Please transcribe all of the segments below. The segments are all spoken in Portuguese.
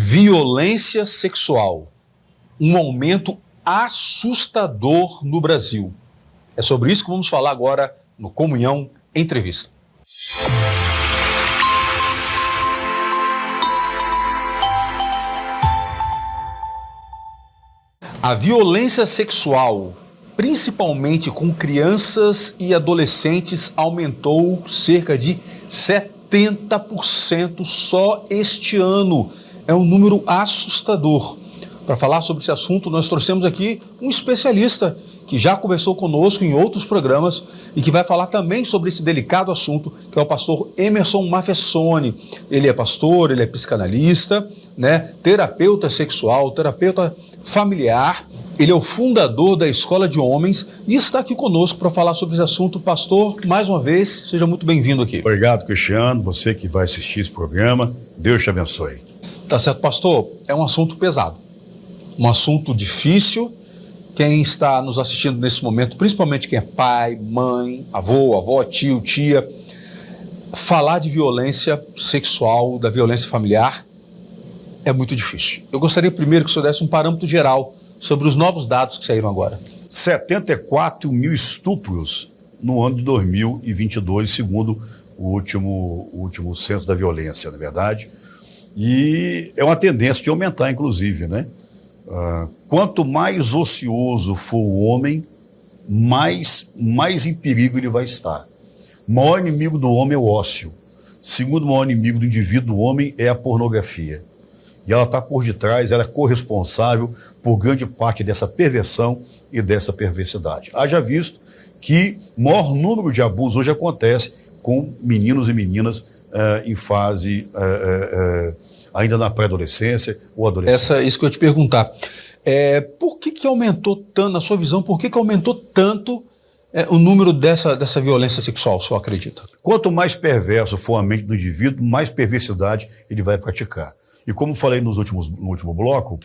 Violência sexual, um aumento assustador no Brasil. É sobre isso que vamos falar agora no Comunhão Entrevista. A violência sexual, principalmente com crianças e adolescentes, aumentou cerca de 70% só este ano. É um número assustador. Para falar sobre esse assunto, nós trouxemos aqui um especialista que já conversou conosco em outros programas e que vai falar também sobre esse delicado assunto, que é o pastor Emerson Mafessoni. Ele é pastor, ele é psicanalista, terapeuta sexual, terapeuta familiar. Ele é o fundador da Escola de Homens e está aqui conosco para falar sobre esse assunto. Pastor, mais uma vez, seja muito bem-vindo aqui. Obrigado, Cristiano, você que vai assistir esse programa. Deus te abençoe. Tá certo, pastor. É um assunto pesado, um assunto difícil. Quem está nos assistindo nesse momento, principalmente quem é pai, mãe, avô, avó, tio, tia, falar de violência sexual, da violência familiar, é muito difícil. Eu gostaria primeiro que o senhor desse um parâmetro geral sobre os novos dados que saíram agora. 74 mil estupros no ano de 2022, segundo o último censo da violência, na verdade. E é uma tendência de aumentar, inclusive, né? Quanto mais ocioso for o homem, mais em perigo ele vai estar. O maior inimigo do homem é o ócio. O segundo maior inimigo do indivíduo, do homem, é a pornografia. E ela está por detrás, ela é corresponsável por grande parte dessa perversão e dessa perversidade. Haja visto que o maior número de abusos hoje acontece com meninos e meninas em fase ainda na pré-adolescência ou adolescência. Isso que eu ia te perguntar. Por que aumentou tanto, na sua visão, por que aumentou tanto o número dessa violência sexual, o senhor acredita? Quanto mais perverso for a mente do indivíduo, mais perversidade ele vai praticar. E como falei no último bloco,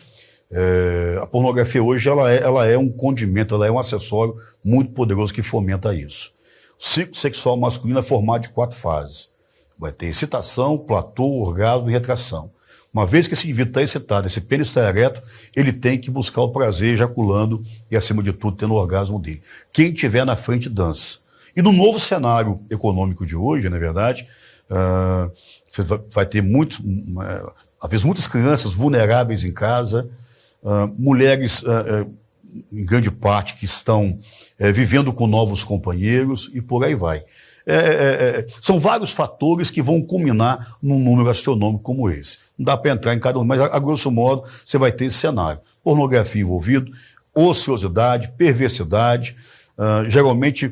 a pornografia hoje ela é um condimento, ela é um acessório muito poderoso que fomenta isso. O ciclo sexual masculino é formado de 4 fases. Vai ter excitação, platô, orgasmo e retração. Uma vez que esse indivíduo está excitado, esse pênis está ereto, ele tem que buscar o prazer ejaculando e, acima de tudo, tendo o orgasmo dele. Quem estiver na frente dança. E no novo cenário econômico de hoje, na verdade, você vai ter às vezes muitas crianças vulneráveis em casa, mulheres, em grande parte, que estão vivendo com novos companheiros e por aí vai. São vários fatores que vão culminar num número astronômico como esse. Não dá para entrar em cada um, mas a grosso modo você vai ter esse cenário. Pornografia envolvido, ociosidade, perversidade. Geralmente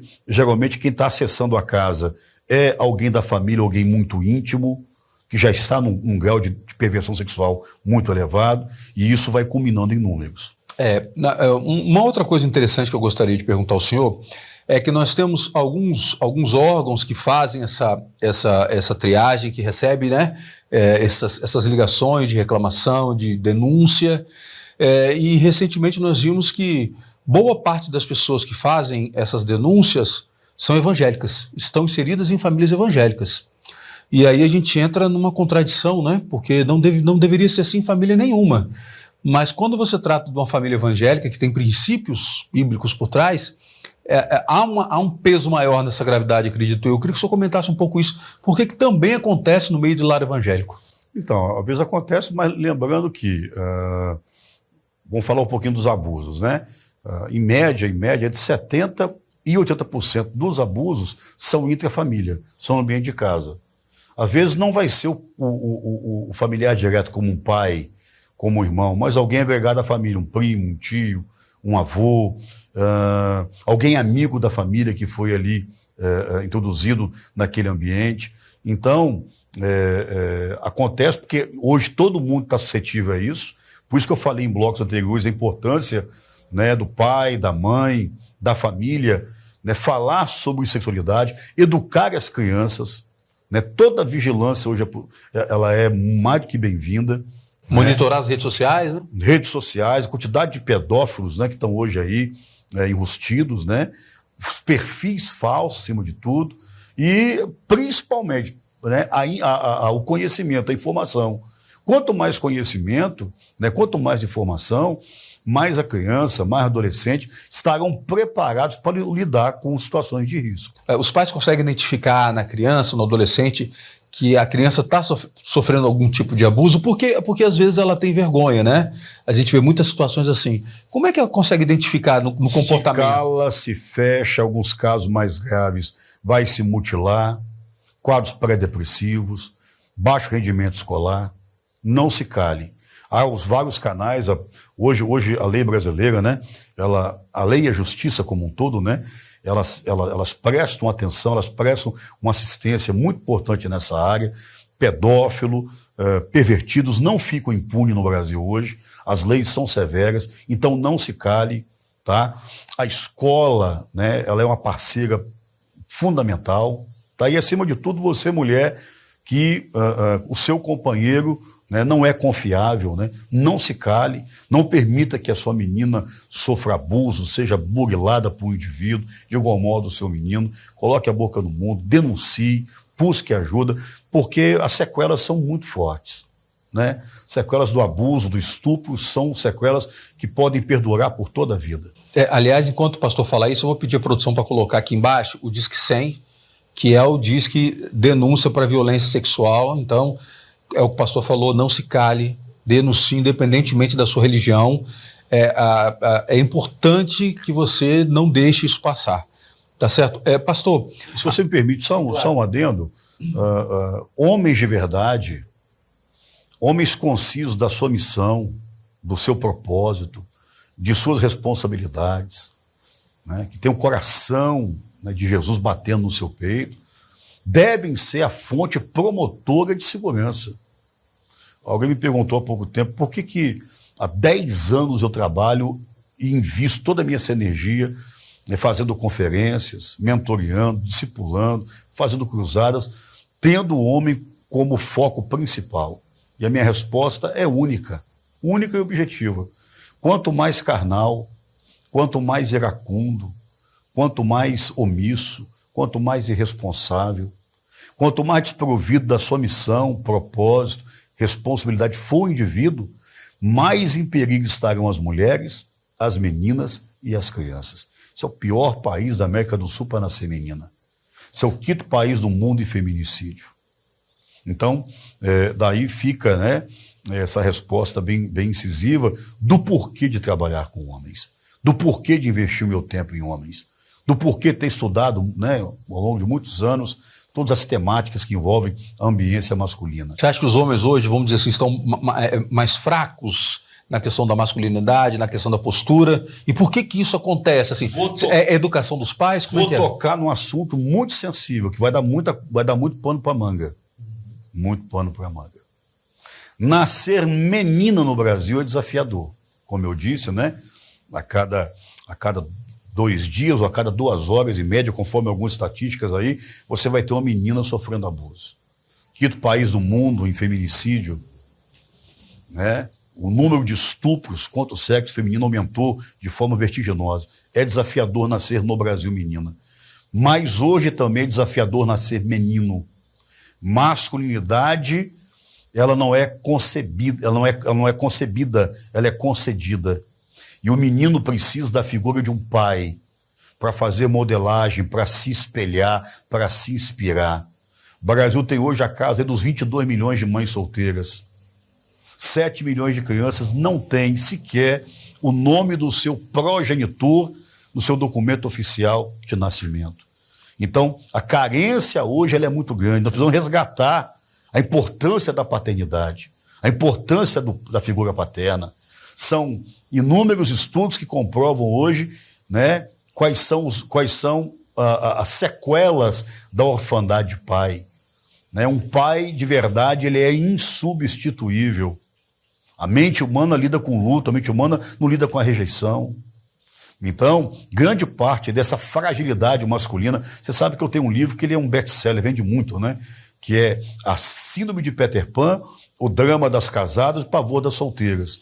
quem está acessando a casa é alguém da família, alguém muito íntimo, que já está num grau de perversão sexual muito elevado, e isso vai culminando em números. Uma outra coisa interessante que eu gostaria de perguntar ao senhor é que nós temos alguns órgãos que fazem essa triagem, que recebe essas ligações de reclamação, de denúncia, e recentemente nós vimos que boa parte das pessoas que fazem essas denúncias são evangélicas, estão inseridas em famílias evangélicas. E aí a gente entra numa contradição, porque não deveria ser assim em família nenhuma. Mas quando você trata de uma família evangélica que tem princípios bíblicos por trás, há um peso maior nessa gravidade, acredito eu. Eu queria que o senhor comentasse um pouco isso. Por que também acontece no meio de lar evangélico? Então, às vezes acontece, mas lembrando que, vamos falar um pouquinho dos abusos, né? Em média, de 70% e 80% dos abusos são intrafamília, são no ambiente de casa. Às vezes não vai ser o familiar direto como um pai, como um irmão, mas alguém agregado à família, um primo, um tio, um avô, alguém amigo da família que foi ali introduzido naquele ambiente. Então, acontece porque hoje todo mundo está suscetível a isso, por isso que eu falei em blocos anteriores a importância do pai, da mãe, da família, falar sobre sexualidade, educar as crianças. Toda a vigilância hoje ela é mais do que bem-vinda. Monitorar as redes sociais, né? Redes sociais, a quantidade de pedófilos, que estão hoje aí enrustidos, os perfis falsos, acima de tudo, e principalmente o conhecimento, a informação. Quanto mais conhecimento, né, quanto mais informação, mais a criança, mais adolescente estarão preparados para lidar com situações de risco. Os pais conseguem identificar na criança, no adolescente, que a criança está sofrendo algum tipo de abuso, porque às vezes ela tem vergonha, né? A gente vê muitas situações assim. Como é que ela consegue identificar no comportamento? Se cala, se fecha, alguns casos mais graves, vai se mutilar, quadros pré-depressivos, baixo rendimento escolar, não se cale. Há os vários canais, hoje a lei brasileira, né? A lei e a justiça como um todo, né? Elas prestam atenção, elas prestam uma assistência muito importante nessa área. Pedófilo, pervertidos não ficam impunes no Brasil hoje, as leis são severas, então não se cale, tá? A escola, né, ela é uma parceira fundamental, tá? E acima de tudo você, mulher, que o seu companheiro, né, não é confiável, né? Não se cale, não permita que a sua menina sofra abuso, seja burilada por um indivíduo, de igual modo o seu menino, coloque a boca no mundo, denuncie, busque ajuda, porque as sequelas são muito fortes, né? Sequelas do abuso, do estupro, são sequelas que podem perdurar por toda a vida. Aliás, enquanto o pastor fala isso, eu vou pedir a produção para colocar aqui embaixo o Disque 100, que é o Disque Denúncia para Violência Sexual. Então, é o que o pastor falou, não se cale, denuncie, independentemente da sua religião. É importante que você não deixe isso passar. Tá certo? Pastor... Se você me permite, só um adendo. Homens de verdade, homens concisos da sua missão, do seu propósito, de suas responsabilidades, né, que tem o coração, né, de Jesus batendo no seu peito, devem ser a fonte promotora de segurança. Alguém me perguntou há pouco tempo por que há 10 anos eu trabalho e invisto toda a minha energia, né, fazendo conferências, mentoreando, discipulando, fazendo cruzadas, tendo o homem como foco principal. E a minha resposta é única e objetiva. Quanto mais carnal, quanto mais iracundo, quanto mais omisso, quanto mais irresponsável, quanto mais desprovido da sua missão, propósito, responsabilidade for o indivíduo, mais em perigo estarão as mulheres, as meninas e as crianças. Esse é o pior país da América do Sul para nascer menina. Esse é o 5º país do mundo em feminicídio. Então, daí fica, né, essa resposta bem incisiva do porquê de trabalhar com homens, do porquê de investir o meu tempo em homens, do porquê ter estudado, né, ao longo de muitos anos, todas as temáticas que envolvem a ambiência masculina. Você acha que os homens hoje, vamos dizer assim, estão mais fracos na questão da masculinidade, na questão da postura? E por que isso acontece? Assim, é educação dos pais? Como Vou tocar num assunto muito sensível, que vai dar muito pano para manga. Muito pano para manga. Nascer menina no Brasil é desafiador. Como eu disse, né? A cada 2 dias ou a cada 2 horas em média, conforme algumas estatísticas aí, você vai ter uma menina sofrendo abuso. 5º país do mundo em feminicídio, né? O número de estupros contra o sexo feminino aumentou de forma vertiginosa. É desafiador nascer no Brasil menina. Mas hoje também é desafiador nascer menino. Masculinidade, ela não é concebida, ela é concedida. E o menino precisa da figura de um pai para fazer modelagem, para se espelhar, para se inspirar. O Brasil tem hoje a casa dos 22 milhões de mães solteiras. 7 milhões de crianças não têm sequer o nome do seu progenitor no seu documento oficial de nascimento. Então, a carência hoje ela é muito grande. Nós precisamos resgatar a importância da paternidade, a importância da figura paterna. São inúmeros estudos que comprovam hoje, né, quais são as sequelas da orfandade de pai. Né? Um pai, de verdade, ele é insubstituível. A mente humana lida com luto, a mente humana não lida com a rejeição. Então, grande parte dessa fragilidade masculina, você sabe que eu tenho um livro que ele é um best-seller, vende muito, né? Que é A Síndrome de Peter Pan, O Drama das Casadas e o Pavor das Solteiras.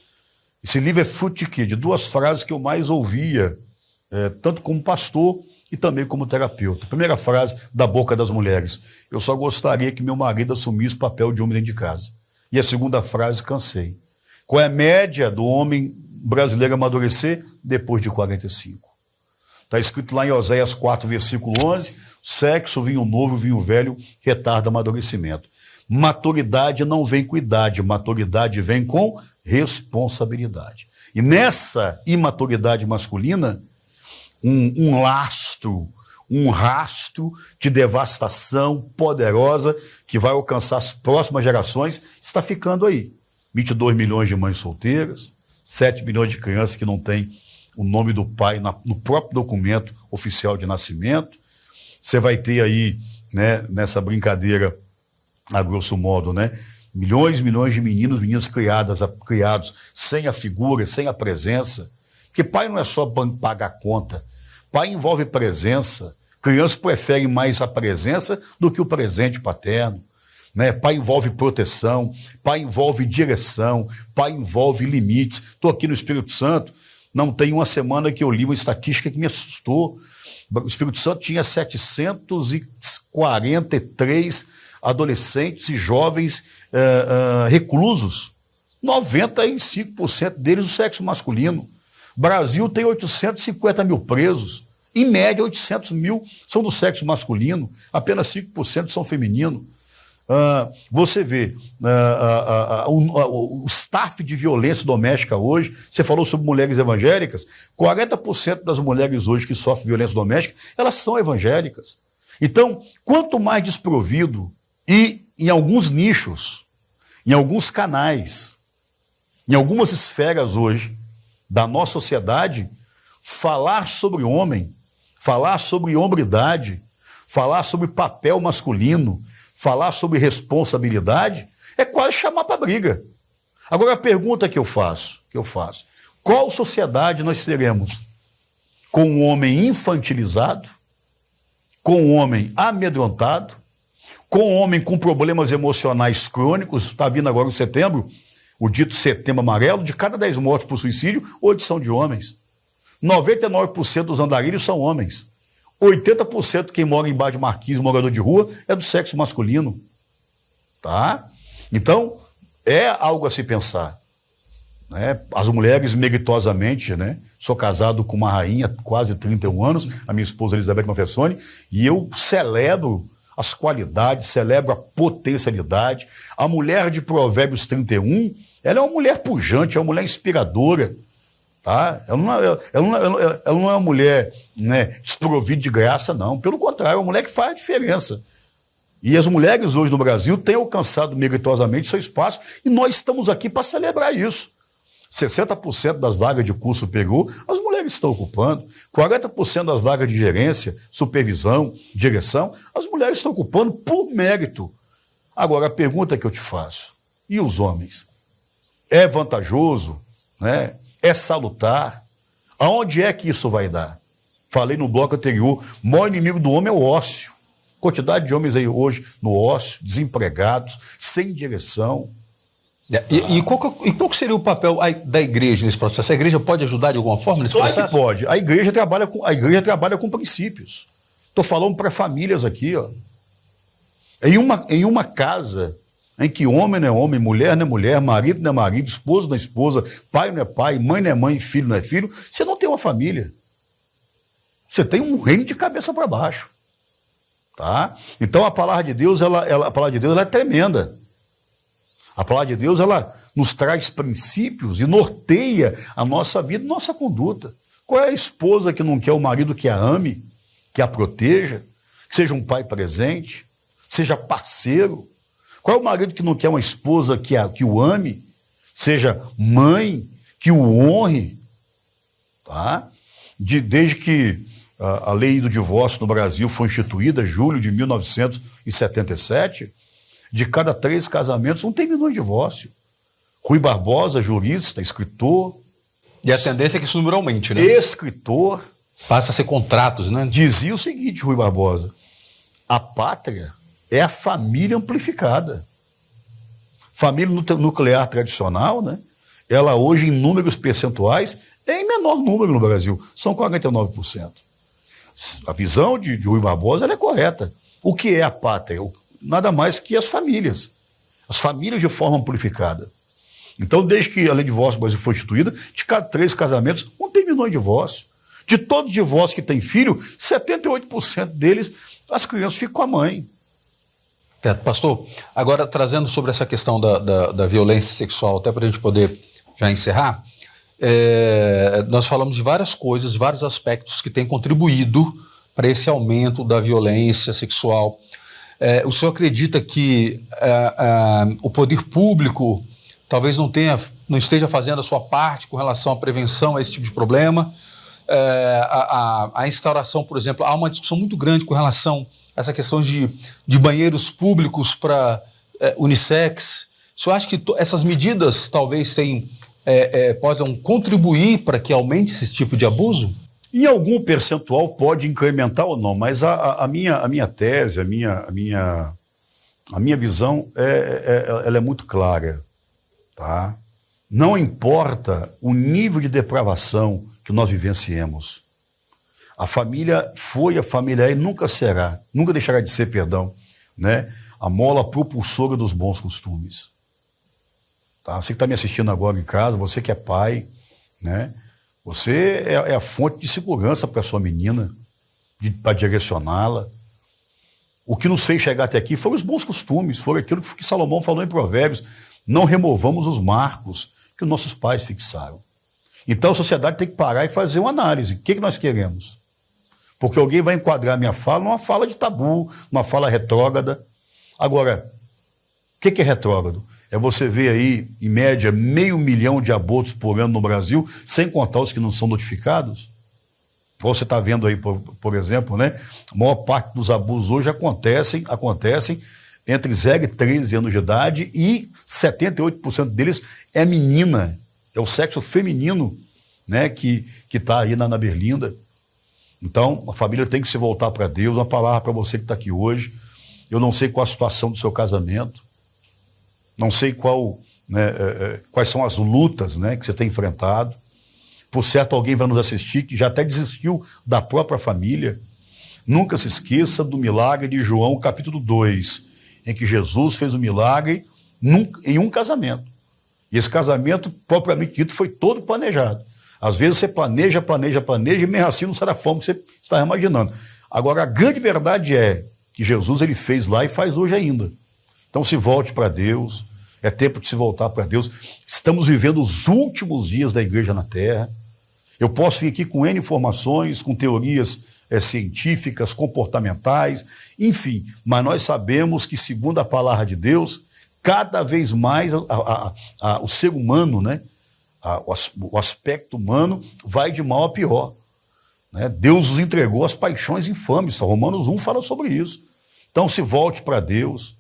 Esse livro é fruto de quê? De 2 frases que eu mais ouvia, tanto como pastor e também como terapeuta. Primeira frase da boca das mulheres: eu só gostaria que meu marido assumisse o papel de homem dentro de casa. E a segunda frase, cansei. Qual é a média do homem brasileiro amadurecer? Depois de 45. Está escrito lá em Oséias 4, versículo 11, sexo, vinho novo, vinho velho, retarda amadurecimento. Maturidade não vem com idade, maturidade vem com responsabilidade. E nessa imaturidade masculina, um lastro, um rastro de devastação poderosa que vai alcançar as próximas gerações, está ficando aí. 22 milhões de mães solteiras, 7 milhões de crianças que não têm o nome do pai no próprio documento oficial de nascimento. Você vai ter aí, né, nessa brincadeira, a grosso modo, né, milhões e milhões de meninos criados sem a figura, sem a presença. Porque pai não é só pagar conta. Pai envolve presença. Crianças preferem mais a presença do que o presente paterno. Né? Pai envolve proteção, pai envolve direção, pai envolve limites. Estou aqui no Espírito Santo, não tem uma semana que eu li uma estatística que me assustou. O Espírito Santo tinha 743 adolescentes e jovens reclusos. 95% deles do sexo masculino. Brasil tem 850 mil presos. Em média, 800 mil são do sexo masculino, apenas 5% são feminino. Você vê o staff de violência doméstica hoje, você falou sobre mulheres evangélicas, 40% das mulheres hoje que sofrem violência doméstica, elas são evangélicas. Então, quanto mais desprovido, e em alguns nichos, em alguns canais, em algumas esferas hoje da nossa sociedade, falar sobre homem, falar sobre hombridade, falar sobre papel masculino, falar sobre responsabilidade, é quase chamar para briga. Agora a pergunta que eu faço, qual sociedade nós teremos? Com um homem infantilizado, com um homem amedrontado, com um homem com problemas emocionais crônicos, está vindo agora em setembro, o dito setembro amarelo, de cada 10 mortos por suicídio, 8 são de homens. 99% dos andarilhos são homens. 80% quem mora embaixo de marquise, morador de rua, é do sexo masculino. Tá? Então, é algo a se pensar. Né? As mulheres, meritosamente, né? Sou casado com uma rainha, quase 31 anos, a minha esposa Elizabeth Manfessoni, e eu celebro as qualidades, celebro a potencialidade. A mulher de Provérbios 31, ela é uma mulher pujante, é uma mulher inspiradora. Tá? Ela não é uma mulher, né, desprovida de graça, não. Pelo contrário, é uma mulher que faz a diferença. E as mulheres hoje no Brasil têm alcançado meritosamente seu espaço e nós estamos aqui para celebrar isso. 60% das vagas de curso superior, as mulheres estão ocupando. 40% das vagas de gerência, supervisão, direção, as mulheres estão ocupando por mérito. Agora, a pergunta que eu te faço, e os homens? É vantajoso, né? É salutar? Aonde é que isso vai dar? Falei no bloco anterior, o maior inimigo do homem é o ócio. Quantidade de homens aí hoje no ócio, desempregados, sem direção. E qual que seria o papel da igreja nesse processo? A igreja pode ajudar de alguma forma nesse processo? Claro que pode. A igreja trabalha com princípios. Estou falando para famílias aqui. Ó. Em uma casa em que homem não é homem, mulher não é mulher, marido não é marido, esposo não é esposa, pai não é pai, mãe não é mãe, filho não é filho, você não tem uma família. Você tem um reino de cabeça para baixo. Tá? Então a palavra de Deus, ela é tremenda. A palavra de Deus, ela nos traz princípios e norteia a nossa vida e nossa conduta. Qual é a esposa que não quer o marido que a ame, que a proteja, que seja um pai presente, seja parceiro? Qual é o marido que não quer uma esposa que o ame, seja mãe, que o honre? Tá? Desde que a lei do divórcio no Brasil foi instituída, julho de 1977, de cada 3 casamentos, um terminou em divórcio. Rui Barbosa, jurista, escritor. E a tendência é que esse número aumente, né? Escritor. Passa a ser contratos, né? Dizia o seguinte, Rui Barbosa: a pátria é a família amplificada. Família nuclear tradicional, né? Ela hoje, em números percentuais, é em menor número no Brasil. São 49%. A visão de Rui Barbosa ela é correta. O que é a pátria? Nada mais que as famílias. As famílias de forma amplificada. Então, desde que a lei de divórcio no Brasil foi instituída, de cada 3 casamentos, um terminou em divórcio. De todos os divórcios que tem filho, 78% deles, as crianças ficam com a mãe. Pastor, agora trazendo sobre essa questão da violência sexual, até para a gente poder já encerrar, nós falamos de várias coisas, vários aspectos que têm contribuído para esse aumento da violência sexual. O senhor acredita que o poder público talvez não esteja fazendo a sua parte com relação à prevenção a esse tipo de problema? A instauração, por exemplo, há uma discussão muito grande com relação a essa questão de banheiros públicos para unissex. O senhor acha que essas medidas talvez possam contribuir para que aumente esse tipo de abuso? Em algum percentual pode incrementar ou não, mas a minha tese, a minha visão ela é muito clara. Tá? Não importa o nível de depravação que nós vivenciemos. A família foi, a família é e nunca será, nunca deixará de ser, perdão, né, a mola propulsora dos bons costumes. Tá? Você que está me assistindo agora em casa, você que é pai, né, você é a fonte de segurança para a sua menina, para direcioná-la. O que nos fez chegar até aqui foram os bons costumes, foi aquilo que Salomão falou em Provérbios: não removamos os marcos que os nossos pais fixaram. Então a sociedade tem que parar e fazer uma análise. O que nós queremos? Porque alguém vai enquadrar a minha fala numa fala de tabu, numa fala retrógrada. Agora, o que é retrógrado? É você ver aí, em média, 500 mil de abortos por ano no Brasil, sem contar os que não são notificados. Você está vendo aí, por exemplo, né? A maior parte dos abusos hoje acontecem entre 0 e 13 anos de idade e 78% deles é menina. É o sexo feminino, né, que está aí na berlinda. Então, a família tem que se voltar para Deus. Uma palavra para você que está aqui hoje. Eu não sei qual a situação do seu casamento. Não sei quais são as lutas, né, que você tem enfrentado. Por certo, alguém vai nos assistir que já até desistiu da própria família. Nunca se esqueça do milagre de João, capítulo 2, em que Jesus fez o milagre em um casamento. E esse casamento, propriamente dito, foi todo planejado. Às vezes você planeja, e mesmo assim não sai da forma que você está imaginando. Agora, a grande verdade é que Jesus ele fez lá e faz hoje ainda. Então se volte para Deus, é tempo de se voltar para Deus. Estamos vivendo os últimos dias da igreja na Terra. Eu posso vir aqui com N informações, com teorias científicas, comportamentais, enfim, mas nós sabemos que, segundo a palavra de Deus, cada vez mais o ser humano, né, o aspecto humano vai de mal a pior. Né? Deus nos entregou as paixões infames. Romanos 1 fala sobre isso. Então se volte para Deus,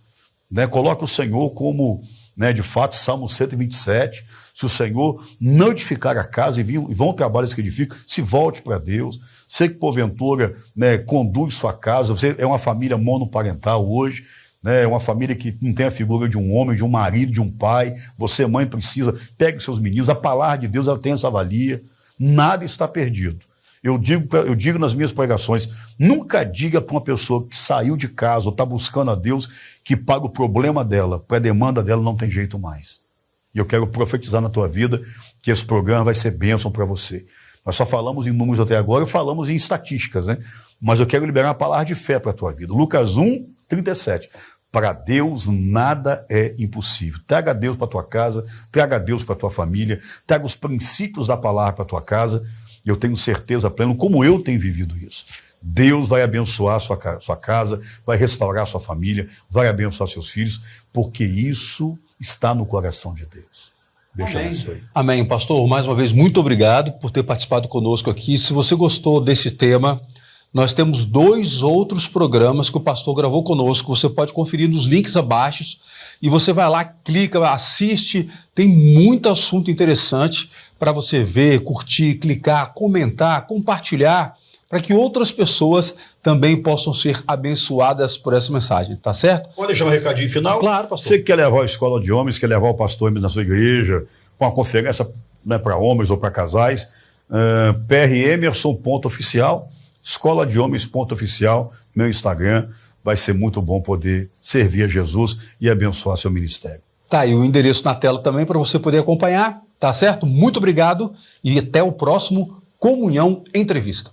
né? Coloque o Senhor como, né, de fato, Salmo 127. Se o Senhor não edificar a casa e vão trabalhos que edificam, se volte para Deus. Você que porventura, né, conduz sua casa, você é uma família monoparental hoje, né, é uma família que não tem a figura de um homem, de um marido, de um pai. Você, mãe, precisa, pegue os seus meninos. A palavra de Deus ela tem essa valia. Nada está perdido. Eu digo nas minhas pregações, nunca diga para uma pessoa que saiu de casa ou está buscando a Deus que para o problema dela, para a demanda dela, não tem jeito mais. E eu quero profetizar na tua vida que esse programa vai ser bênção para você. Nós só falamos em números até agora e falamos em estatísticas, né? Mas eu quero liberar uma palavra de fé para a tua vida. Lucas 1, 37. Para Deus nada é impossível. Traga Deus para a tua casa, traga Deus para a tua família, traga os princípios da palavra para a tua casa. E eu tenho certeza plena, como eu tenho vivido isso. Deus vai abençoar a sua casa, vai restaurar a sua família, vai abençoar seus filhos, porque isso está no coração de Deus. Deixa isso aí. Amém. Pastor, mais uma vez, muito obrigado por ter participado conosco aqui. Se você gostou desse tema, nós temos 2 outros programas que o pastor gravou conosco. Você pode conferir nos links abaixo e você vai lá, clica, assiste. Tem muito assunto interessante para você ver, curtir, clicar, comentar, compartilhar, para que outras pessoas também possam ser abençoadas por essa mensagem, tá certo? Pode deixar um recadinho final? Claro, pastor. Você que quer levar a escola de homens, quer levar o pastor na sua igreja, para uma conferência, né, para homens ou para casais, PR Emerson.oficial, escola de homens.oficial, meu Instagram, vai ser muito bom poder servir a Jesus e abençoar seu ministério. Tá aí o endereço na tela também para você poder acompanhar, tá certo? Muito obrigado e até o próximo Comunhão Entrevista.